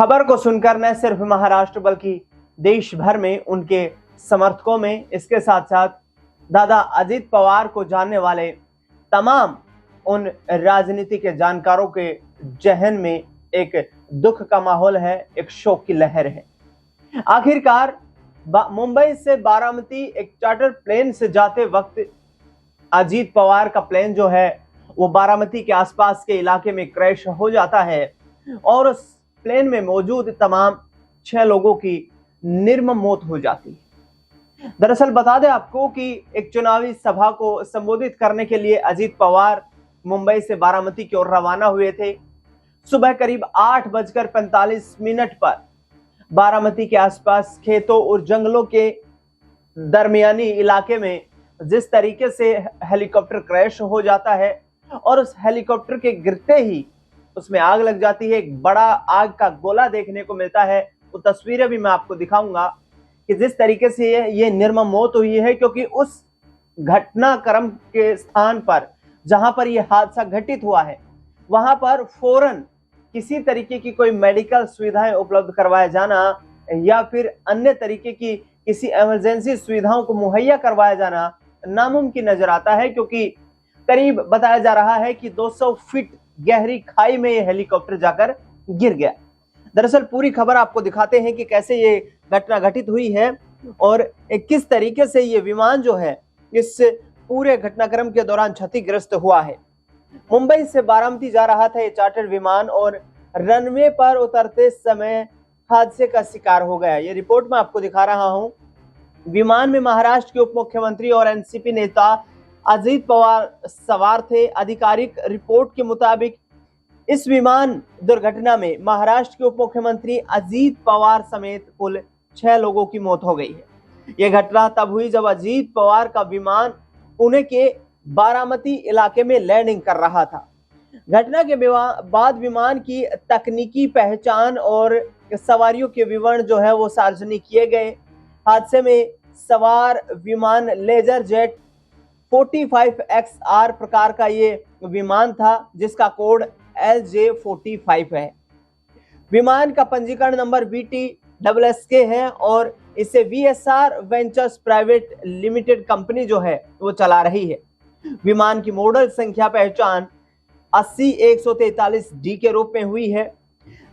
खबर को सुनकर न सिर्फ महाराष्ट्र बल्कि देश भर में उनके समर्थकों में, इसके साथ साथ दादा अजीत पवार को जानने वाले तमाम उन राजनीति के जानकारों के जहन में एक दुख का माहौल है, एक शोक की लहर है। आखिरकार मुंबई से बारामती एक चार्टर प्लेन से जाते वक्त अजीत पवार का प्लेन जो है वो बारामती के आसपास के इलाके में क्रैश हो जाता है और उस प्लेन में मौजूद तमाम 6 लोगों की निर्मम मौत हो जाती है। दरअसल बता दें आपको कि एक चुनावी सभा को संबोधित करने के लिए अजीत पवार मुंबई से बारामती की ओर रवाना हुए थे। सुबह करीब 8:45 पर बारामती के आसपास खेतों और जंगलों के दरमियानी इलाके में जिस तरीके से हेलीकॉप्टर क्रैश हो जाता है और उस हेलीकॉप्टर के गिरते ही उसमें आग लग जाती है, एक बड़ा आग का गोला देखने को मिलता है। वो तस्वीरें भी मैं आपको दिखाऊंगा कि जिस तरीके से ये निर्मम मौत हुई है, क्योंकि उस घटनाक्रम के स्थान पर जहां पर यह हादसा घटित हुआ है वहां पर फौरन किसी तरीके की कोई मेडिकल सुविधाएं उपलब्ध करवाया जाना या फिर अन्य तरीके की किसी इमरजेंसी सुविधाओं को मुहैया करवाया जाना नामुमकिन नजर आता है, क्योंकि करीब बताया जा रहा है कि 200 फीट गहरी खाई में यह हेलीकॉप्टर जाकर गिर गया। दरअसल पूरी खबर आपको दिखाते हैं कि कैसे ये घटना घटित हुई है और किस तरीके से ये विमान जो है इस पूरे घटनाक्रम के दौरान क्षतिग्रस्त हुआ है। मुंबई से बारामती जा रहा था ये चार्टर्ड विमान और रनवे पर उतरते समय हादसे का शिकार हो गया। ये रिपोर्ट मैं आपको दिखा रहा हूं। विमान में महाराष्ट्र के उप मुख्यमंत्री और एनसीपी नेता अजीत पवार सवार थे। आधिकारिक रिपोर्ट के मुताबिक इस विमान दुर्घटना में महाराष्ट्र के उप मुख्यमंत्री अजीत पवार समेत कुल 6 लोगों की मौत हो गई है। यह घटना तब हुई जब अजीत पवार का विमान पुणे के बारामती इलाके में लैंडिंग कर रहा था। घटना के बाद विमान की तकनीकी पहचान और सवारियों के विवरण जो है वो सार्वजनिक किए गए। हादसे में सवार विमान लेजर जेट 45XR प्रकार का ये विमान था जिसका कोड LJ45 है। विमान का पंजीकरण नंबर VTSSK है और इसे VSR ventures private limited company जो है वो चला रही है। विमान की मॉडल संख्या पहचान 80-143D के रूप में हुई है।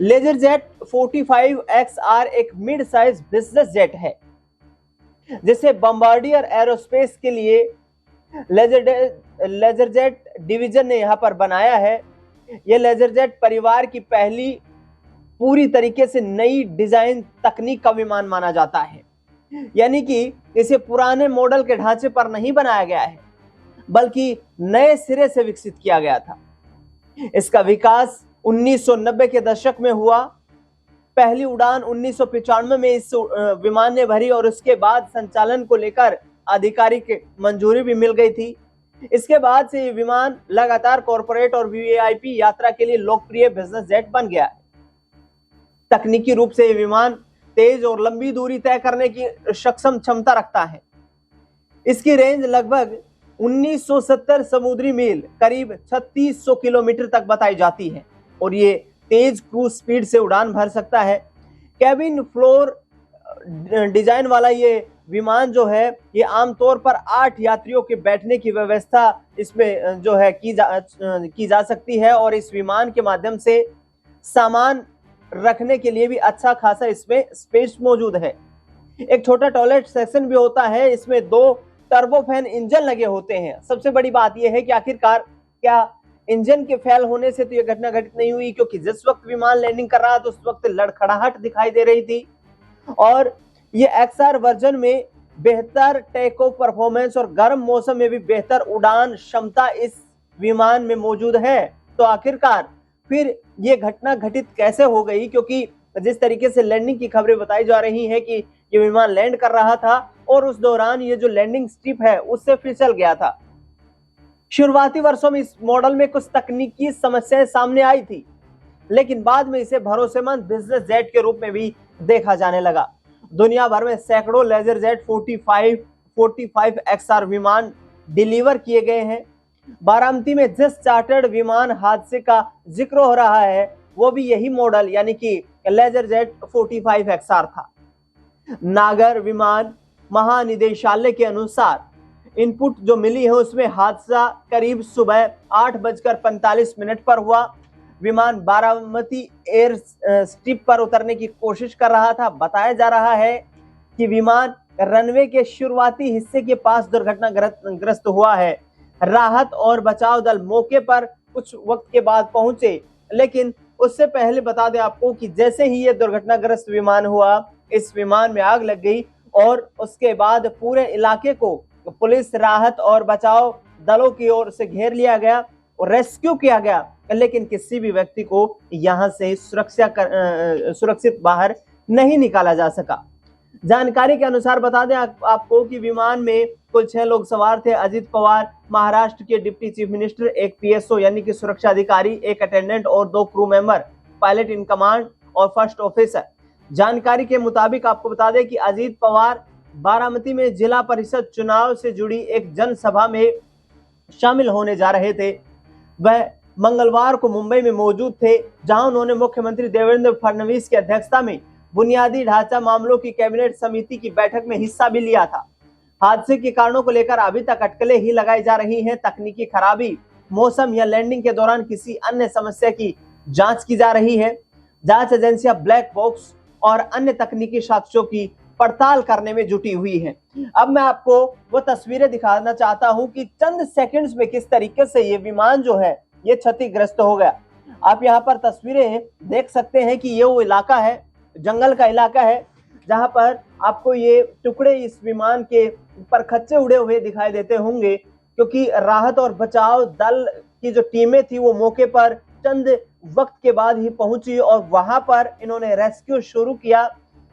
लेजर जेट 45XR एक मिड साइज बिजनेस जेट है जिसे बम्बार्डियर एरोस्पेस के लिए लेजर जेट डिवीजन ने यहां पर बनाया है। यह लेजर जेट परिवार की पहली पूरी तरीके से नई डिजाइन तकनीक का विमान माना जाता है, यानी कि इसे पुराने मॉडल के ढांचे पर नहीं बनाया गया है बल्कि नए सिरे से विकसित किया गया था। इसका विकास 1990 के दशक में हुआ। पहली उड़ान 1995 में इस विमान ने भरी और उसके बाद संचालन को लेकर आधिकारिक मंजूरी भी मिल गई थी। इसके बाद से ये विमान लगातार कॉर्पोरेट और वीआईपी यात्रा के लिए लोकप्रिय बिजनेस जेट बन गया है। तकनीकी रूप से ये विमान तेज और लंबी दूरी तय करने की सक्षम क्षमता रखता है। इसकी रेंज लगभग 1970 समुद्री मील करीब 3600 किलोमीटर तक बताई जाती है और ये तेज क्रूज स्पीड से उड़ान भर सकता है। कैबिन फ्लोर डिजाइन वाला ये विमान जो है ये आमतौर पर 8 यात्रियों के बैठने की व्यवस्था इसमें जो है की जा सकती है और इस विमान के माध्यम से सामान रखने के लिए भी अच्छा खासा इसमें स्पेस मौजूद है। एक छोटा टॉयलेट सेक्शन भी होता है। इसमें 2 टर्बोफैन इंजन लगे होते हैं। सबसे बड़ी बात यह है कि आखिरकार क्या इंजन के फेल होने से तो यह घटना घटित नहीं हुई, क्योंकि जिस वक्त विमान लैंडिंग कर रहा था उस वक्त लड़खड़ाहट दिखाई दे रही थी और ये XR वर्जन में बेहतर टेक ऑफ परफॉर्मेंस और गर्म मौसम में भी बेहतर उड़ान क्षमता इस विमान में मौजूद है। तो आखिरकार फिर ये घटना घटित कैसे हो गई, क्योंकि जिस तरीके से लैंडिंग की खबरें बताई जा रही हैं कि ये विमान लैंड कर रहा था और उस दौरान ये जो लैंडिंग स्ट्रिप है उससे फिसल गया था। शुरुआती वर्षों में इस मॉडल में कुछ तकनीकी समस्याएं सामने आई थी, लेकिन बाद में इसे भरोसेमंद बिजनेस जेट के रूप में भी देखा जाने लगा। दुनिया भर में सैकड़ों लेजर जेट 45XR विमान डिलीवर किए गए हैं। बारामती में जिस चार्टर्ड विमान हादसे का जिक्र हो रहा है वो भी यही मॉडल यानी कि लेजर जेट 45 XR था। नागर विमान महानिदेशालय के अनुसार इनपुट जो मिली है उसमें हादसा करीब सुबह 8:45 पर हुआ। विमान बारामती एयर स्ट्रिप पर उतरने की कोशिश कर रहा था। बताया जा रहा है कि विमान रनवे के शुरुआती हिस्से के पास दुर्घटनाग्रस्त हुआ है। राहत और बचाव दल मौके पर कुछ वक्त के बाद पहुंचे, लेकिन उससे पहले बता दें आपको कि जैसे ही ये दुर्घटनाग्रस्त विमान हुआ, इस विमान में आग लग गई और उसके बाद पूरे इलाके को पुलिस, राहत और बचाव दलों की ओर से घेर लिया गया और रेस्क्यू किया गया, लेकिन किसी भी व्यक्ति को यहां से सुरक्षित बाहर नहीं निकाला जा सका। जानकारी के अनुसार बता दें आपको कि विमान में कुल 6 लोग सवार थे। अजित पवार महाराष्ट्र के डिप्टी चीफ मिनिस्टर, एक PSO यानी कि सुरक्षा अधिकारी, एक अटेंडेंट और 2 crew member, pilot in command और फर्स्ट ऑफिसर। जानकारी के मुताबिक आपको बता दें कि अजित पवार बारामती में जिला परिषद चुनाव से जुड़ी एक जनसभा में शामिल होने जा रहे थे। वह मंगलवार को मुंबई में मौजूद थे, जहां उन्होंने मुख्यमंत्री देवेंद्र फडणवीस की अध्यक्षता में बुनियादी ढांचा मामलों की कैबिनेट समिति की बैठक में हिस्सा भी लिया था। हादसे के कारणों को लेकर अभी तक अटकलें ही लगाई जा रही हैं। तकनीकी खराबी, मौसम या लैंडिंग के दौरान किसी अन्य समस्या की जांच की जा रही है। जांच एजेंसियां ब्लैक बॉक्स और अन्य तकनीकी साक्ष्यों की पड़ताल करने में जुटी हुई हैं। अब मैं आपको वो तस्वीरें दिखाना चाहता हूं कि चंद सेकंड्स में किस तरीके से ये विमान जो है ये क्षतिग्रस्त हो गया। आप यहाँ पर तस्वीरें देख सकते हैं कि ये वो इलाका है, जंगल का इलाका है, जहां पर आपको ये टुकड़े इस विमान के परखच्चे उड़े हुए दिखाई देते होंगे, क्योंकि राहत और बचाव दल की जो टीमें थी वो मौके पर चंद वक्त के बाद ही पहुंची और वहां पर इन्होंने रेस्क्यू शुरू किया,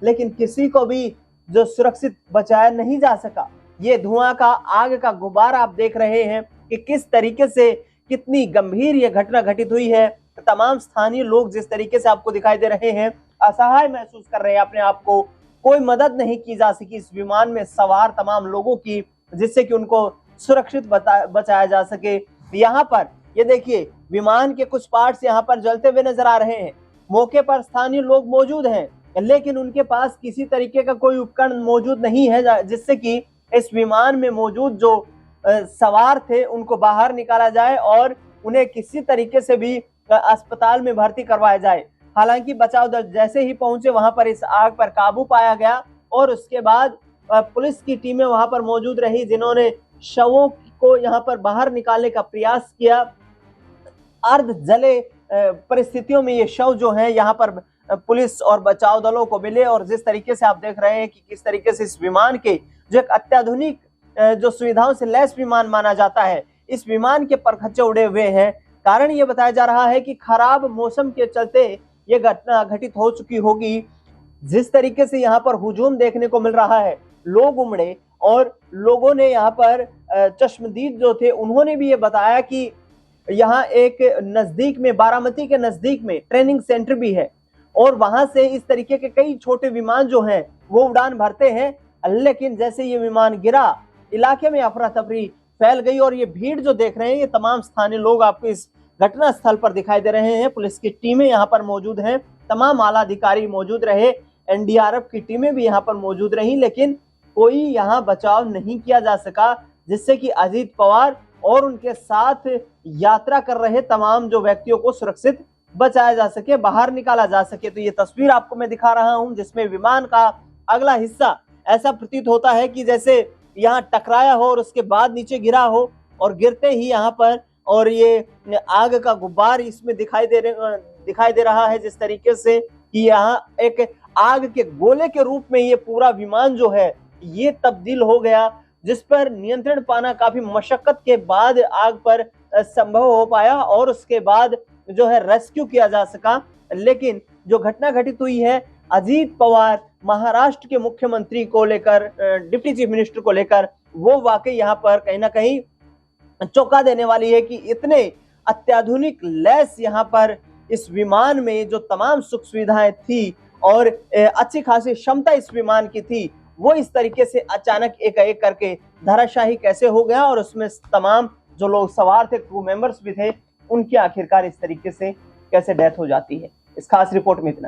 लेकिन किसी को भी जो सुरक्षित बचाया नहीं जा सका। ये धुआं का, आग का गुबार आप देख रहे हैं कि किस तरीके से, कितनी गंभीर ये घटना घटित हुई है। तमाम स्थानीय लोग जिस तरीके से आपको दिखाई दे रहे हैं, असहाय महसूस कर रहे हैं अपने आप को। कोई मदद नहीं की जा सकी इस विमान में सवार तमाम लोगों की, जिससे कि उनको सुरक्षित बचाया जा सके। यहाँ पर ये देखिए, विमान के कुछ पार्ट्स यहाँ पर जलते हुए नजर आ रहे हैं। मौके पर स्थानीय लोग मौजूद हैं, लेकिन उनके पास किसी तरीके का कोई उपकरण मौजूद नहीं है जिससे कि इस विमान में मौजूद जो सवार थे उनको बाहर निकाला जाए और उन्हें किसी तरीके से भी अस्पताल में भर्ती करवाया जाए। हालांकि बचाव दल जैसे ही पहुंचे वहां पर इस आग पर काबू पाया गया और उसके बाद पुलिस की टीमें वहां पर मौजूद रही, जिन्होंने शवों को यहां पर बाहर निकालने का प्रयास किया। अर्ध जले परिस्थितियों में ये शव जो है यहाँ पर पुलिस और बचाव दलों को मिले और जिस तरीके से आप देख रहे हैं कि किस तरीके से इस विमान के जो एक अत्याधुनिक जो सुविधाओं से लैस विमान माना जाता है, इस विमान के परखच्चे उड़े हुए हैं। कारण ये बताया जा रहा है कि खराब मौसम के चलते ये घटना घटित हो चुकी होगी। जिस तरीके से यहाँ पर हुजूम देखने को मिल रहा है, लोग उमड़े और लोगों ने यहाँ पर चश्मदीद जो थे उन्होंने भी ये बताया कि यहाँ एक नजदीक में, बारामती के नजदीक में ट्रेनिंग सेंटर भी है और वहां से इस तरीके के कई छोटे विमान जो हैं वो उड़ान भरते हैं। लेकिन जैसे ये विमान गिरा, इलाके में अफरा तफरी फैल गई और ये भीड़ जो देख रहे हैं, ये तमाम स्थानीय लोग आपको इस घटना स्थल पर दिखाई दे रहे हैं। पुलिस की टीमें यहाँ पर मौजूद हैं, तमाम आला अधिकारी मौजूद रहे, NDRF की टीमें भी यहाँ पर मौजूद रही, लेकिन कोई यहाँ बचाव नहीं किया जा सका, जिससे कि अजीत पवार और उनके साथ यात्रा कर रहे तमाम जो व्यक्तियों को सुरक्षित बचाया जा सके, बाहर निकाला जा सके। तो ये तस्वीर आपको मैं दिखा रहा हूं जिसमें विमान का अगला हिस्सा ऐसा प्रतीत होता है कि जैसे यहाँ टकराया हो और उसके बाद नीचे गिरा हो और गिरते ही यहाँ पर और ये आग का गुब्बार इसमें दिखाई दे रहा है, जिस तरीके से कि यहाँ एक आग के गोले के रूप में ये पूरा विमान जो है ये तब्दील हो गया, जिस पर नियंत्रण पाना काफी मशक्कत के बाद आग पर संभव हो पाया और उसके बाद जो है रेस्क्यू किया जा सका। लेकिन जो घटना घटित हुई है अजीत पवार महाराष्ट्र के मुख्यमंत्री को लेकर, डिप्टी चीफ मिनिस्टर को लेकर, वो वाकई यहाँ पर कहीं ना कहीं चौंका देने वाली है कि इतने अत्याधुनिक लैस यहाँ पर इस विमान में जो तमाम सुख सुविधाएं थी और अच्छी खासी क्षमता इस विमान की थी, वो इस तरीके से अचानक एक करके धराशाही कैसे हो गया और उसमें तमाम जो लोग सवार थे, क्रू मेंबर्स भी थे, उनकी आखिरकार इस तरीके से कैसे डेथ हो जाती है। इस खास रिपोर्ट में इतना है।